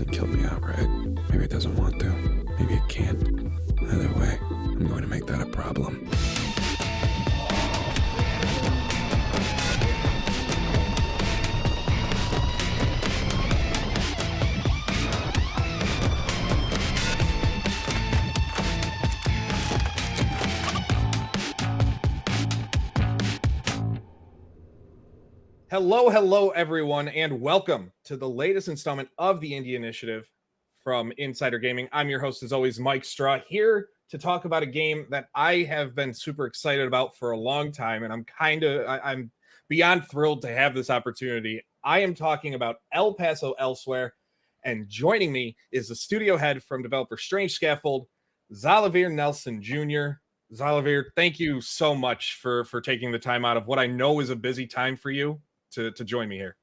doesn't kill me outright. Maybe it doesn't want to. Maybe it can't. Either way, I'm going to make that a problem. Hello, everyone, and welcome to the latest installment of the Indie Initiative from Insider Gaming. I'm your host, as always, Mike Straw, here to talk about a game that I have been super excited about for a long time, and I'm beyond thrilled to have this opportunity. I am talking about El Paso Elsewhere, and joining me is the studio head from developer Strange Scaffold, Xalavier Nelson Jr. Xalavier, thank you so much for taking the time out of what I know is a busy time for you to join me here.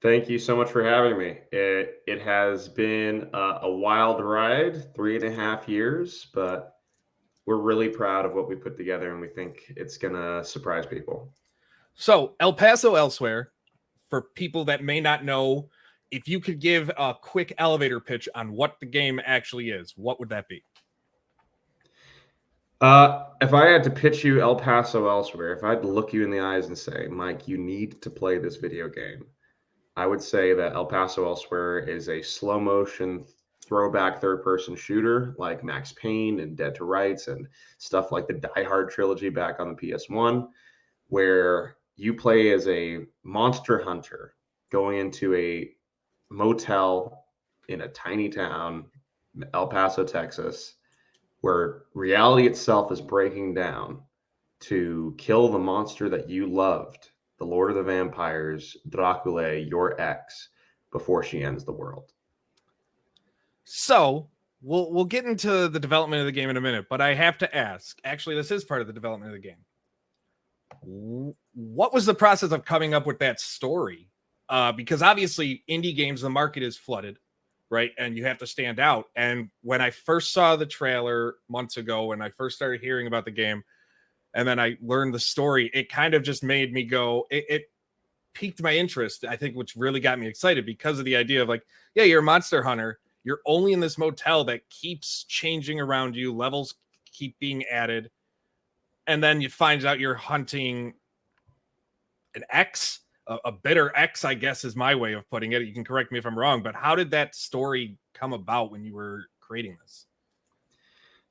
Thank you so much for having me. It has been a wild ride, 3.5 years, but we're really proud of what we put together, and we think it's going to surprise people. So, El Paso Elsewhere, for people that may not know, if you could give a quick elevator pitch on what the game actually is, what would that be? If I had to pitch you El Paso Elsewhere, if I had to look you in the eyes and say, Mike, you need to play this video game, I would say that El Paso Elsewhere is a slow motion throwback third-person shooter like Max Payne and Dead to Rights and stuff like the Die Hard trilogy back on the PS1, where you play as a monster hunter going into a motel in a tiny town, El Paso, Texas, where reality itself is breaking down to kill the monster that you loved, the Lord of the Vampires, Draculae, your ex, before she ends the world. So we'll get into the development of the game in a minute, but I have to ask, actually, this is part of the development of the game. What was the process of coming up with that story? Because obviously indie games, the market is flooded, right? And you have to stand out. And when I first saw the trailer months ago, when I first started hearing about the game, and then I learned the story, it kind of just made me go, it piqued my interest, I think, which really got me excited because of the idea of like, yeah, you're a monster hunter. You're only in this motel that keeps changing around you. Levels keep being added. And then you find out you're hunting an ex, a bitter ex, I guess is my way of putting it. You can correct me if I'm wrong, but how did that story come about when you were creating this?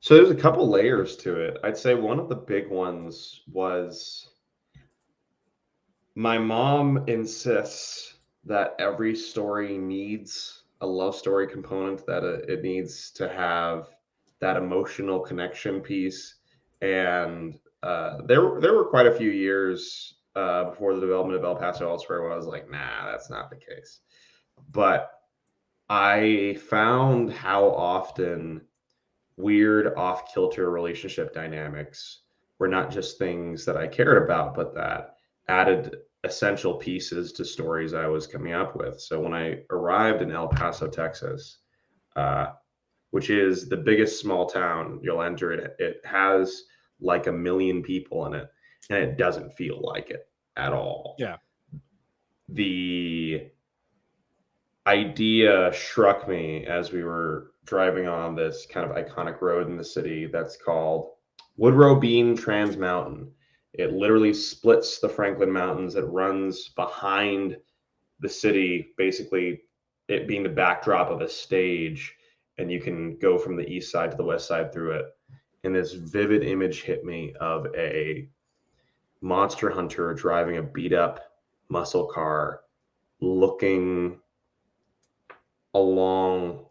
So there's a couple layers to it. I'd say one of the big ones was my mom insists that every story needs a love story component, that it needs to have that emotional connection piece. And there were quite a few years before the development of El Paso Elsewhere where I was like, nah, that's not the case. But I found how often weird off-kilter relationship dynamics were not just things that I cared about, but that added essential pieces to stories I was coming up with. So when I arrived in El Paso, Texas, which is the biggest small town you'll enter, it has like 1 million people in it, and it doesn't feel like it at all. Yeah. The idea struck me as we were driving on this kind of iconic road in the city that's called Woodrow Bean Trans Mountain. It literally splits the Franklin Mountains. It runs behind the city, basically it being the backdrop of a stage, and you can go from the east side to the west side through it. And this vivid image hit me of a monster hunter driving a beat up muscle car, looking along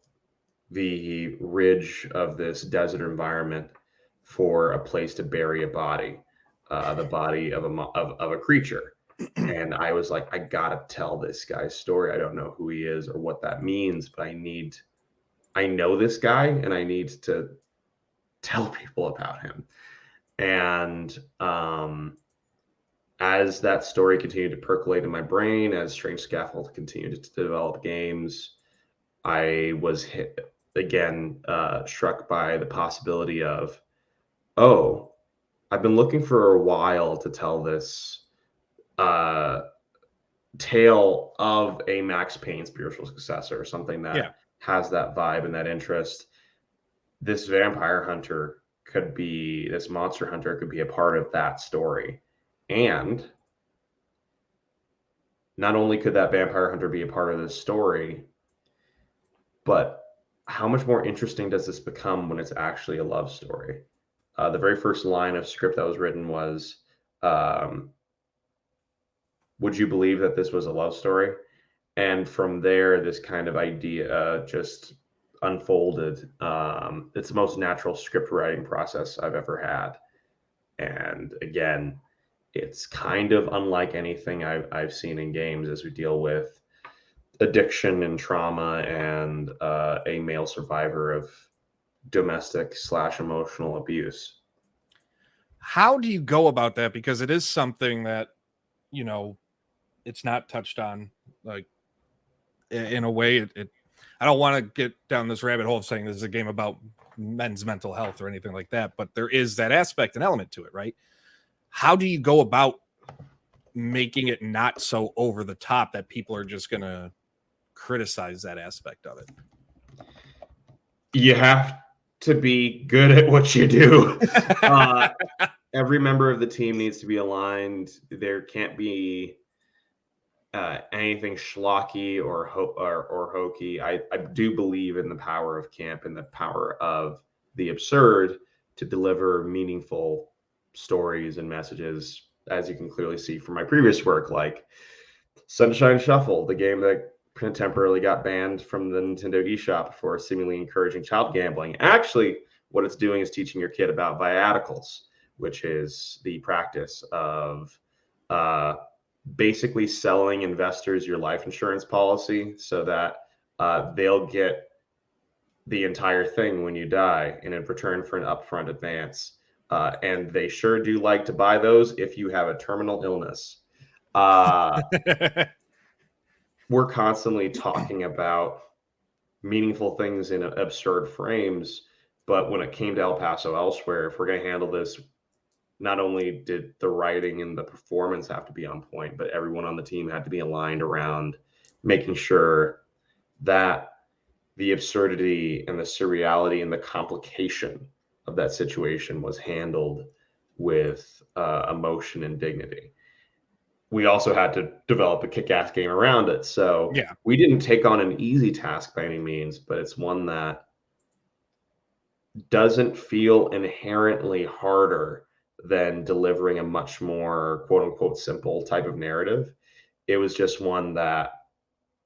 the ridge of this desert environment for a place to bury a body, the body of a creature. And I was like, I gotta tell this guy's story. I don't know who he is or what that means, but I know this guy and I need to tell people about him. And as that story continued to percolate in my brain, as Strange Scaffold continued to develop games, I was struck by the possibility of, oh, I've been looking for a while to tell this tale of a Max Payne spiritual successor, something that has that vibe and that interest. This vampire hunter could be, this monster hunter could be a part of that story. And not only could that vampire hunter be a part of this story, but how much more interesting does this become when it's actually a love story? The very first line of script that was written was, would you believe that this was a love story? And from there, this kind of idea just unfolded. It's the most natural script writing process I've ever had. And again, it's kind of unlike anything I've seen in games as we deal with addiction and trauma and a male survivor of domestic/emotional abuse. How do you go about that? Because it is something that, you know, it's not touched on, like, in a way. I don't want to get down this rabbit hole of saying this is a game about men's mental health or anything like that, but there is that aspect and element to it, right? How do you go about making it not so over the top that people are just going to criticize that aspect of it? You have to be good at what you do. Every member of the team needs to be aligned. There can't be anything schlocky or hokey. I do believe in the power of camp and the power of the absurd to deliver meaningful stories and messages, as you can clearly see from my previous work, like Sunshine Shuffle, the game that temporarily got banned from the Nintendo eShop for seemingly encouraging child gambling. Actually, what it's doing is teaching your kid about viaticals, which is the practice of basically selling investors your life insurance policy so that they'll get the entire thing when you die in return for an upfront advance. And they sure do like to buy those if you have a terminal illness. We're constantly talking about meaningful things in absurd frames, but when it came to El Paso Elsewhere, if we're going to handle this, not only did the writing and the performance have to be on point, but everyone on the team had to be aligned around making sure that the absurdity and the surreality and the complication of that situation was handled with emotion and dignity. We also had to develop a kick-ass game around it. So we didn't take on an easy task by any means, but it's one that doesn't feel inherently harder than delivering a much more quote-unquote simple type of narrative. It was just one that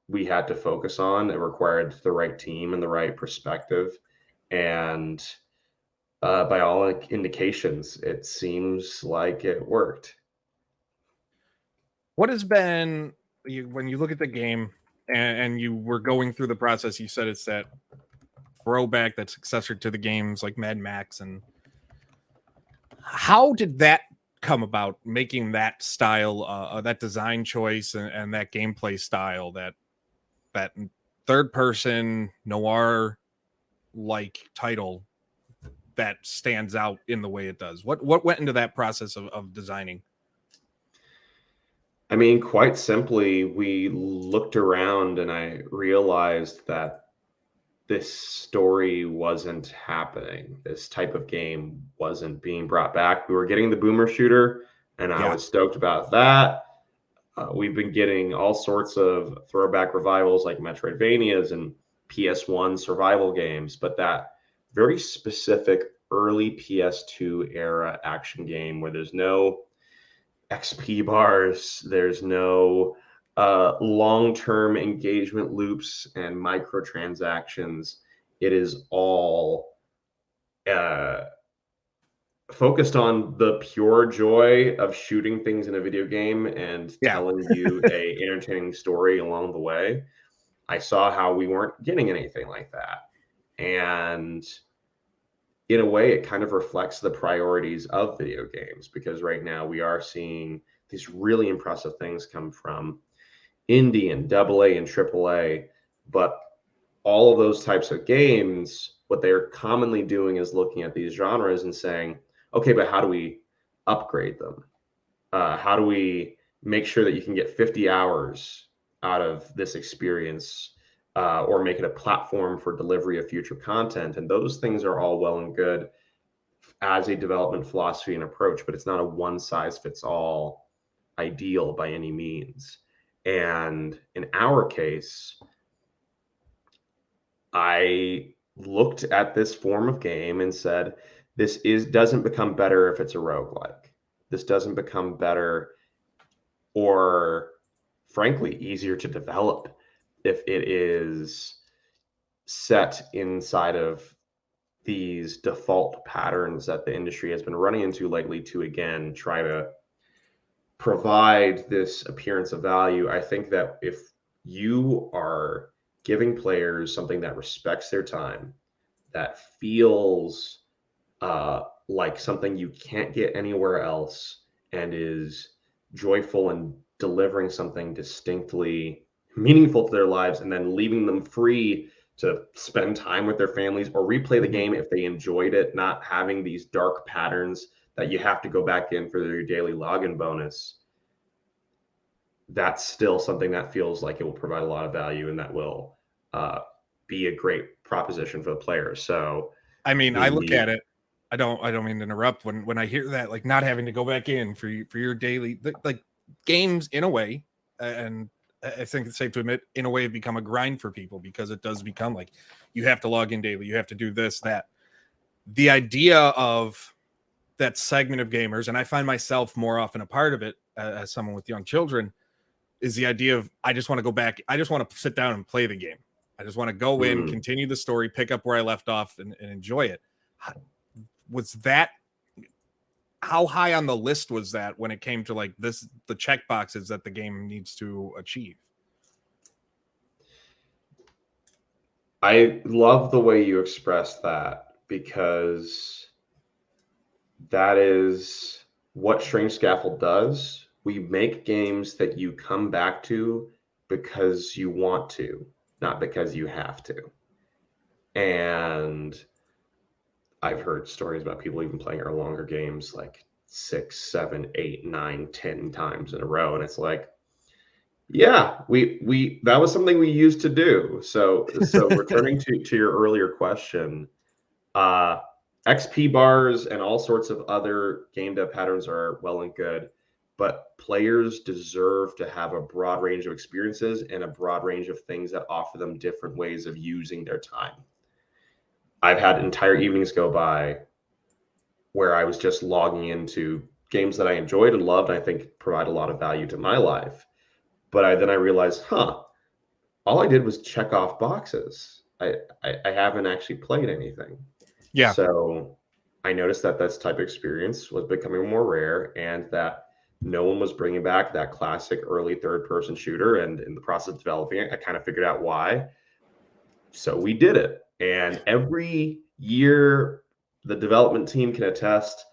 we had to focus on. It required the right team and the right perspective. And by all indications, it seems like it worked. What has been, when you look at the game and you were going through the process, you said it's that throwback, that successor to the games like Mad Max, and how did that come about, making that style, that design choice and that gameplay style, that third person noir like title that stands out in the way it does? What went into that process of designing? I mean, quite simply, we looked around and I realized that this story wasn't happening. This type of game wasn't being brought back. We were getting the boomer shooter, and I was stoked about that. We've been getting all sorts of throwback revivals like Metroidvanias and PS1 survival games, but that very specific early PS2 era action game where there's no XP bars, there's no long-term engagement loops and microtransactions. It is all focused on the pure joy of shooting things in a video game and telling you a entertaining story along the way. I saw how we weren't getting anything like that. And in a way, it kind of reflects the priorities of video games, because right now we are seeing these really impressive things come from indie and AA and AAA. But all of those types of games, what they're commonly doing is looking at these genres and saying, okay, but how do we upgrade them? How do we make sure that you can get 50 hours out of this experience, or make it a platform for delivery of future content. And those things are all well and good as a development philosophy and approach, but it's not a one size fits all ideal by any means. And in our case, I looked at this form of game and said, this doesn't become better if it's a roguelike. This doesn't become better or frankly easier to develop if it is set inside of these default patterns that the industry has been running into lately to, again, try to provide this appearance of value. I think that if you are giving players something that respects their time, that feels like something you can't get anywhere else, and is joyful and delivering something distinctly meaningful to their lives, and then leaving them free to spend time with their families or replay the game if they enjoyed it, not having these dark patterns that you have to go back in for your daily login bonus, that's still something that feels like it will provide a lot of value, and that will be a great proposition for the players. So, I mean, I look at it. I don't mean to interrupt. When I hear that, like not having to go back in for your daily, like games in a way, and I think it's safe to admit, in a way, have become a grind for people, because it does become like you have to log in daily, you have to do this, that. The idea of that segment of gamers, and I find myself more often a part of it as someone with young children, is the idea of, I just want to go back. I just want to sit down and play the game. I just want to go in, continue the story, pick up where I left off, and enjoy it. Was that, how high on the list was that when it came to like this, the check boxes that the game needs to achieve? I love the way you expressed that, because that is what Strange Scaffold does. We make games that you come back to because you want to, not because you have to. And I've heard stories about people even playing our longer games like 6, 7, 8, 9, 10 times in a row. And it's like, yeah, we that was something we used to do. So returning to your earlier question, XP bars and all sorts of other game dev patterns are well and good, but players deserve to have a broad range of experiences and a broad range of things that offer them different ways of using their time. I've had entire evenings go by where I was just logging into games that I enjoyed and loved, and I think provide a lot of value to my life. But then I realized, all I did was check off boxes. I haven't actually played anything. Yeah. So I noticed that this type of experience was becoming more rare, and that no one was bringing back that classic early third-person shooter. And in the process of developing it, I kind of figured out why. So we did it. And every year, the development team can attest,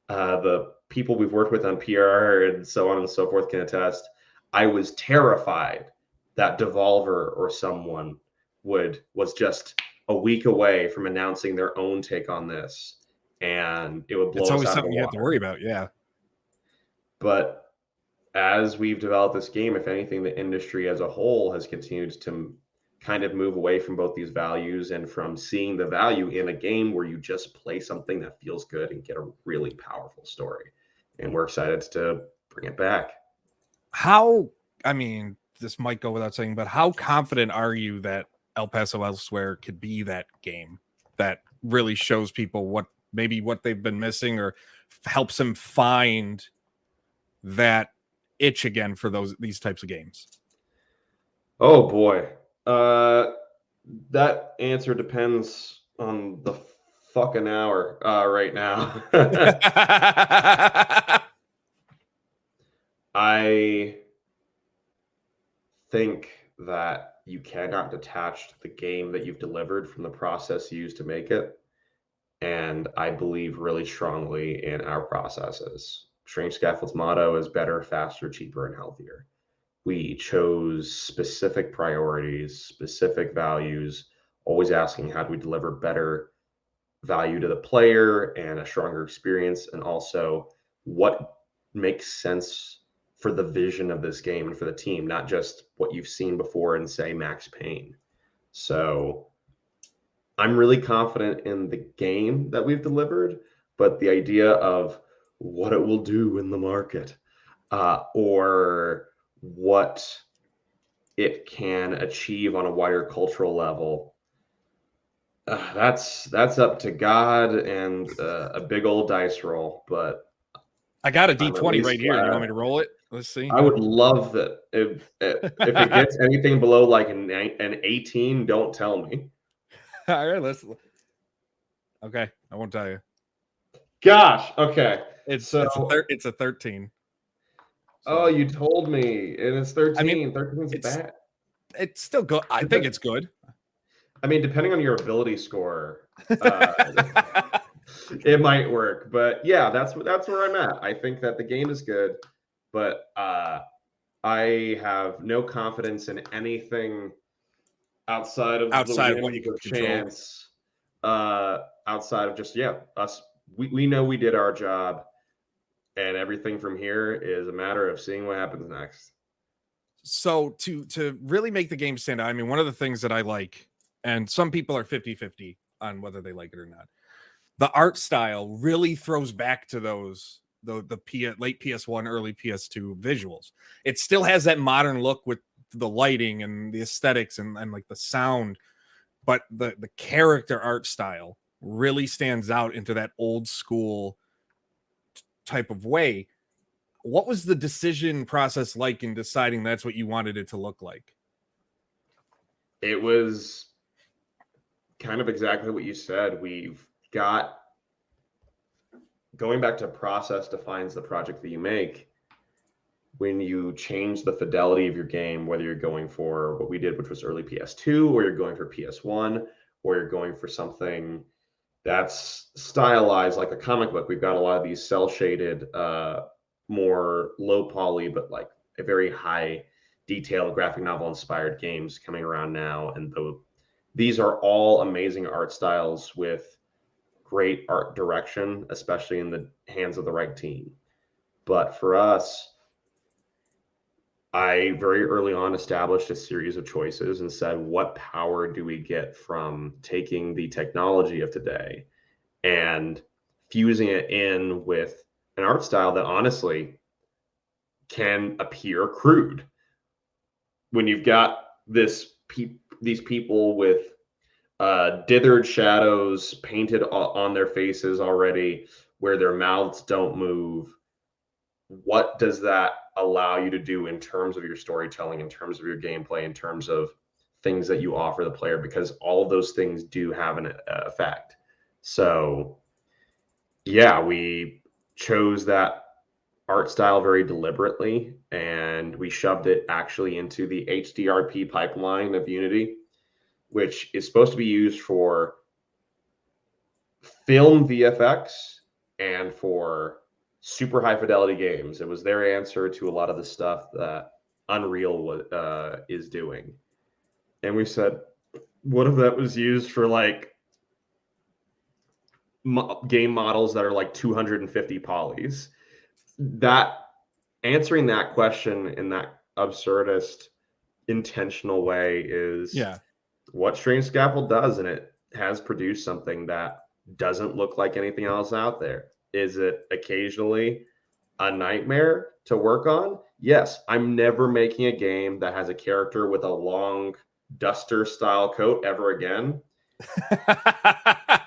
the people we've worked with on PR and so on and so forth can attest, I was terrified that Devolver or someone was just a week away from announcing their own take on this, and it would blow us out of the water. It's always something you have to worry about, yeah. But as we've developed this game, if anything, the industry as a whole has continued to kind of move away from both these values, and from seeing the value in a game where you just play something that feels good and get a really powerful story. And we're excited to bring it back. How, I mean, this might go without saying, but how confident are you that El Paso Elsewhere could be that game that really shows people what they've been missing, or helps them find that itch again for these types of games? Oh boy. That answer depends on the fucking hour right now. I think that you cannot detach the game that you've delivered from the process used to make it. And I believe really strongly in our processes. Strange Scaffold's motto is better, faster, cheaper, and healthier. We chose specific priorities, specific values, always asking how do we deliver better value to the player and a stronger experience, and also what makes sense for the vision of this game and for the team, not just what you've seen before in, say, Max Payne. So I'm really confident in the game that we've delivered, but the idea of what it will do in the market, or what it can achieve on a wider cultural level, that's up to God and a big old dice roll. But I got a I'm at D20 least right here. You glad. want me to roll it? Let's see. I would love that. If it gets anything below like an 18, don't tell me. All right, let's. Okay, I won't tell you. Gosh, okay. It's So it's a 13. oh, you told me, and it's 13. I mean, 13's it's- bad. It's still good. I think it's good. I mean, depending on your ability score, it might work. But yeah, that's where I'm at. I think that the game is good, but I have no confidence in anything outside of Outside the of what you whims can of control. chance. Outside of just us, we know we did our job, and everything from here is a matter of seeing what happens next. So to really make the game stand out, I mean, one of the things that I like, and some people are 50-50 on whether they like it or not, the art style really throws back to those late PS1, early PS2 visuals. It still has that modern look with the lighting and the aesthetics and like the sound, but the character art style really stands out into that old school type of way. What was the decision process like in deciding that's what you wanted it to look like? It was kind of exactly what you said. We've got, going back to process defines the project that you make. When you change the fidelity of your game, whether you're going for what we did, which was early PS2, or you're going for PS1, or you're going for something that's stylized like a comic book, we've got a lot of these cell shaded, more low poly, but like a very high detailed graphic novel inspired games coming around now. And these are all amazing art styles with great art direction, especially in the hands of the right team. But for us, I very early on established a series of choices and said, what power do we get from taking the technology of today and fusing it in with an art style that honestly can appear crude? When you've got these people with dithered shadows painted on their faces already, where their mouths don't move, what does that allow you to do in terms of your storytelling, in terms of your gameplay, in terms of things that you offer the player? Because all of those things do have an effect. So yeah, we chose that art style very deliberately, and we shoved it actually into the HDRP pipeline of Unity, which is supposed to be used for film VFX and for super high fidelity games. It was their answer to a lot of the stuff that Unreal is doing. And we said, what if that was used for like game models that are like 250 polys? That answering that question in that absurdist, intentional way is what Strange Scaffold does, and it has produced something that doesn't look like anything else out there. Is it occasionally a nightmare to work on? Yes. I'm never making a game that has a character with a long duster style coat ever again.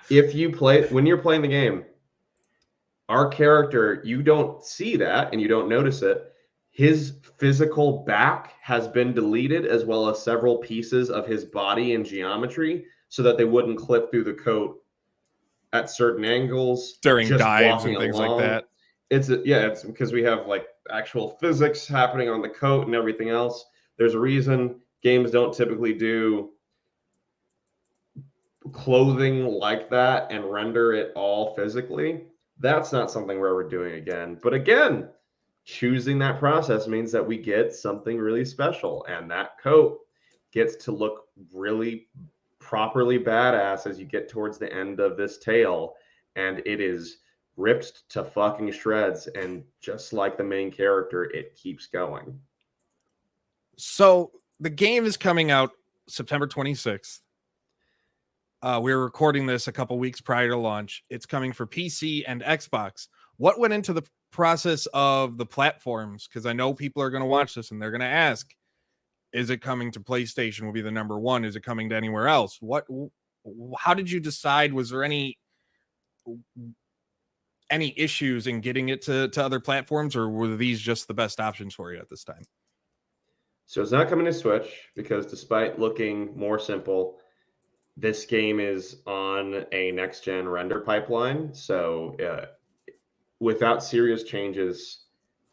When you're playing the game, our character, you don't see that and you don't notice it. His physical back has been deleted, as well as several pieces of his body and geometry, so that they wouldn't clip through the coat at certain angles during dives and things like that. It's because we have like actual physics happening on the coat and everything else. There's a reason games don't typically do clothing like that and render it all physically. That's not something we're ever doing again. But again, choosing that process means that we get something really special, and that coat gets to look really properly badass as you get towards the end of this tale, and it is ripped to fucking shreds, and just like the main character, it keeps going. So the game is coming out September 26th. We're recording this a couple weeks prior to launch. It's coming for PC and Xbox. What went into the process of the platforms? Because I know people are going to watch this and they're going to ask, is it coming to PlayStation will be the number one? Is it coming to anywhere else? How did you decide? Was there any issues in getting it to other platforms, or were these just the best options for you at this time? So it's not coming to Switch because despite looking more simple, this game is on a next-gen render pipeline. So without serious changes,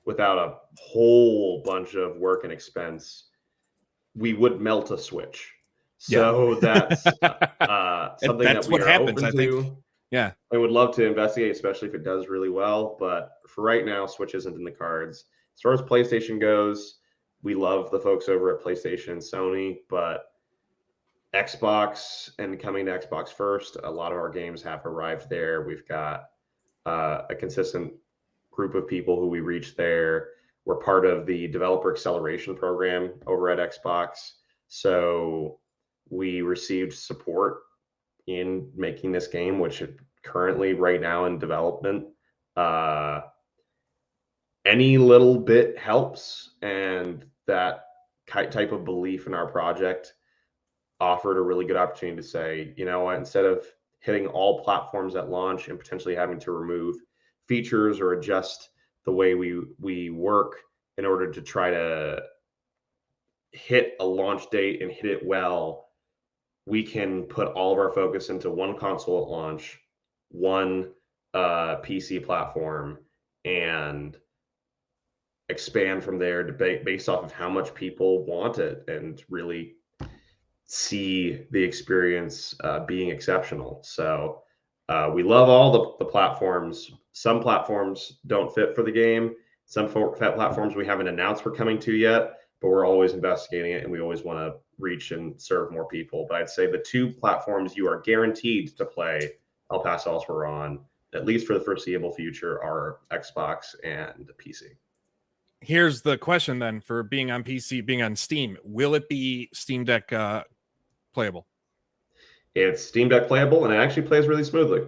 without a whole bunch of work and expense, we would melt a Switch. So that's something that we are happens, open to. Yeah. I would love to investigate, especially if it does really well. But for right now, Switch isn't in the cards. As far as PlayStation goes, we love the folks over at PlayStation and Sony, but Xbox and coming to Xbox first, a lot of our games have arrived there. We've got a consistent group of people who we reach there. We're part of the developer acceleration program over at Xbox. So we received support in making this game, which is currently right now in development. Any little bit helps, and that type of belief in our project offered a really good opportunity to say, you know what, instead of hitting all platforms at launch and potentially having to remove features or adjust the way we work in order to try to hit a launch date and hit it well, we can put all of our focus into one console at launch, one PC platform, and expand from there based off of how much people want it and really see the experience being exceptional. So we love all the platforms. Some platforms don't fit for the game. Some platforms we haven't announced we're coming to yet, but we're always investigating it and we always want to reach and serve more people. But I'd say the two platforms you are guaranteed to play El Paso elsewhere on, at least for the foreseeable future, are Xbox and PC. Here's the question then, for being on PC, being on Steam, will it be Steam Deck playable? It's Steam Deck playable, and it actually plays really smoothly.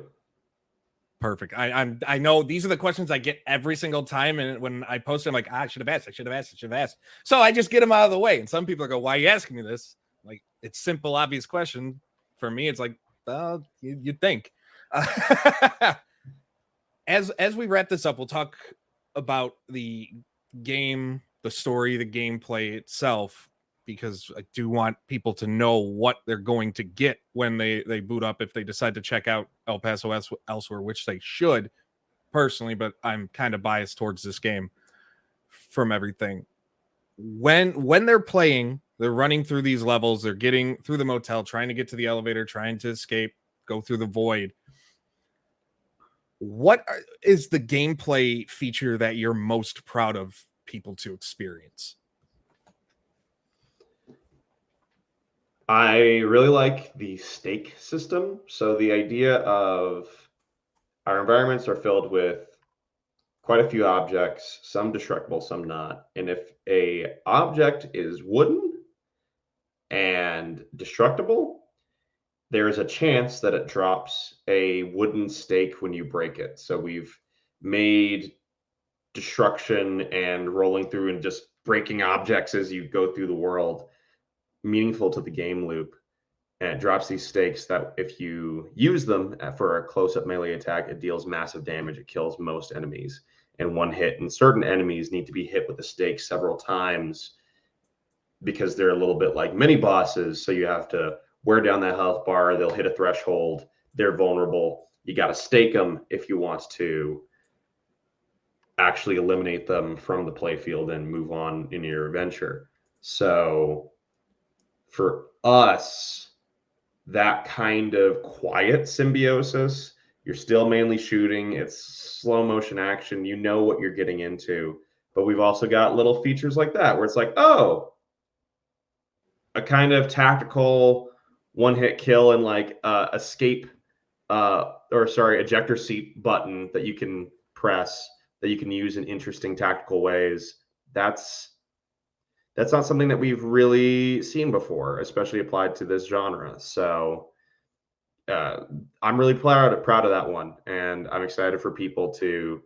Perfect. I know these are the questions I get every single time, and when I post them, I'm like, I should have asked. So I just get them out of the way. And some people go, why are you asking me this? Like, it's simple, obvious question. For me, it's like, you'd think. As we wrap this up, we'll talk about the game, the story, the gameplay itself, because I do want people to know what they're going to get when they boot up, if they decide to check out El Paso elsewhere, which they should personally, but I'm kind of biased towards this game from everything. When they're playing, they're running through these levels, they're getting through the motel, trying to get to the elevator, trying to escape, go through the void. What is the gameplay feature that you're most proud of people to experience? I really like the stake system. So the idea of our environments are filled with quite a few objects, some destructible, some not. And if a object is wooden and destructible, there's a chance that it drops a wooden stake when you break it. So we've made destruction and rolling through and just breaking objects as you go through the world meaningful to the game loop, and it drops these stakes that if you use them for a close-up melee attack, it deals massive damage. It kills most enemies in one hit, and certain enemies need to be hit with the stake several times because they're a little bit like mini bosses. So you have to wear down that health bar. They'll hit a threshold. They're vulnerable. You got to stake them if you want to actually eliminate them from the playfield and move on in your adventure. So for us, that kind of quiet symbiosis, you're still mainly shooting, it's slow motion action, you know what you're getting into, but we've also got little features like that where it's like, oh, a kind of tactical one-hit kill and like escape ejector seat button that you can press, that you can use in interesting tactical ways. That's not something that we've really seen before, especially applied to this genre. So I'm really proud of that one, and I'm excited for people to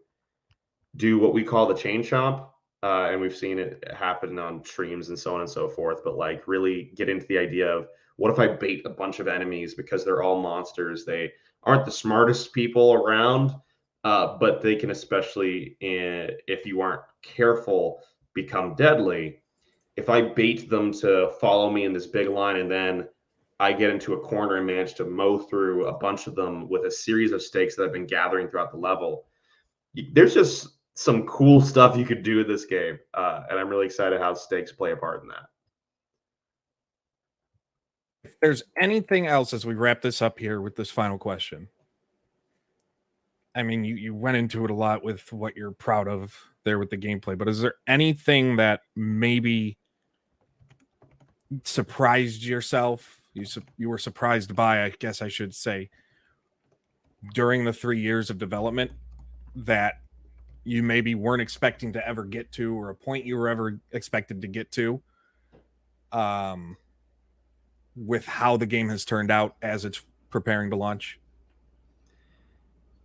do what we call the chain chomp. And we've seen it happen on streams and so on and so forth, but like really get into the idea of, what if I bait a bunch of enemies because they're all monsters? They aren't the smartest people around, but they can, especially if you aren't careful, become deadly. If I bait them to follow me in this big line, and then I get into a corner and manage to mow through a bunch of them with a series of stakes that I've been gathering throughout the level, there's just some cool stuff you could do with this game. And I'm really excited how stakes play a part in that. If there's anything else as we wrap this up here with this final question, I mean, you went into it a lot with what you're proud of there with the gameplay, but is there anything that maybe surprised yourself? You were surprised by, I guess I should say, during the 3 years of development that you maybe weren't expecting to ever get to, or a point you were ever expected to get to, with how the game has turned out as it's preparing to launch?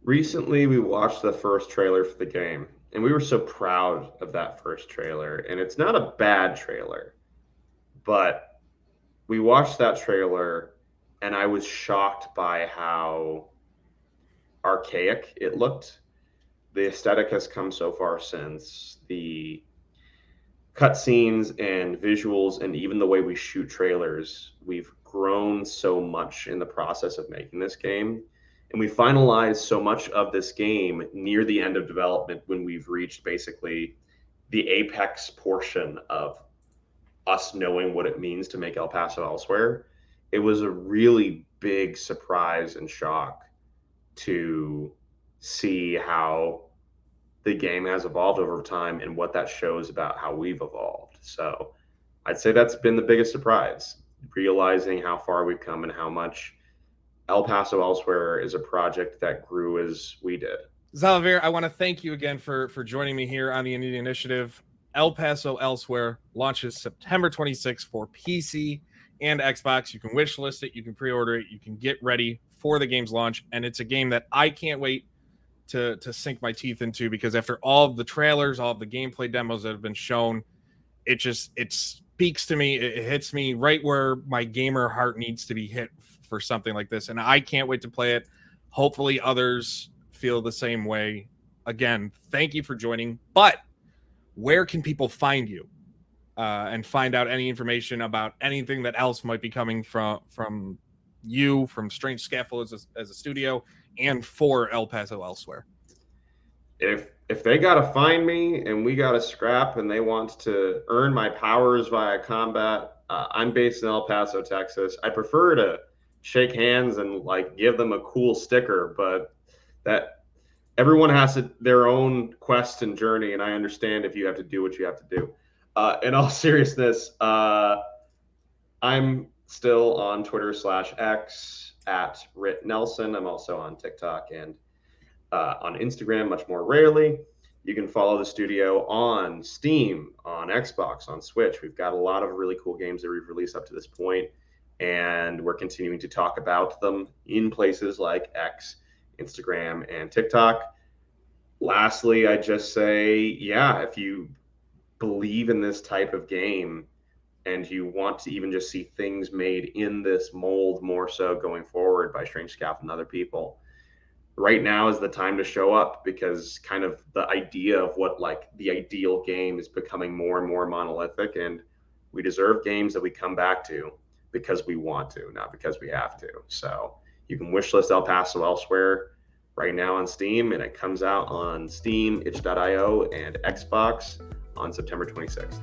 Recently, we watched the first trailer for the game, and we were so proud of that first trailer. And it's not a bad trailer, but we watched that trailer, and I was shocked by how archaic it looked. The aesthetic has come so far since. The cutscenes and visuals, and even the way we shoot trailers, we've grown so much in the process of making this game. And we finalized so much of this game near the end of development, when we've reached basically the apex portion of us knowing what it means to make El Paso Elsewhere. It was a really big surprise and shock to see how the game has evolved over time and what that shows about how we've evolved. So I'd say that's been the biggest surprise, realizing how far we've come and how much El Paso Elsewhere is a project that grew as we did. Xalavier, I want to thank you again for joining me here on the Indie Initiative. El Paso Elsewhere launches September 26th for PC and Xbox. You can wishlist it, you can pre-order it, you can get ready for the game's launch, and it's a game that I can't wait to sink my teeth into, because after all of the trailers, all of the gameplay demos that have been shown, it speaks to me. It hits me right where my gamer heart needs to be hit for something like this, and I can't wait to play it. Hopefully others feel the same way. Again, thank you for joining, but where can people find you and find out any information about anything that else might be coming from you, from Strange Scaffold as a studio, and for El Paso Elsewhere? If they gotta find me and we gotta scrap, and they want to earn my powers via combat, I'm based in El Paso, Texas. I prefer to shake hands and like give them a cool sticker, but that everyone has their own quest and journey, and I understand if you have to do what you have to do. In all seriousness, I'm still on Twitter /X at Rit Nelson. I'm also on TikTok and on Instagram, much more rarely. You can follow the studio on Steam, on Xbox, on Switch. We've got a lot of really cool games that we've released up to this point, and we're continuing to talk about them in places like X, Instagram, and TikTok. Lastly, I just say, yeah, if you believe in this type of game and you want to even just see things made in this mold more so going forward by Strange Scaffold and other people, right now is the time to show up, because kind of the idea of what like the ideal game is becoming more and more monolithic, and we deserve games that we come back to because we want to, not because we have to. So you can wishlist El Paso Elsewhere right now on Steam, and it comes out on Steam, itch.io, and Xbox on September 26th.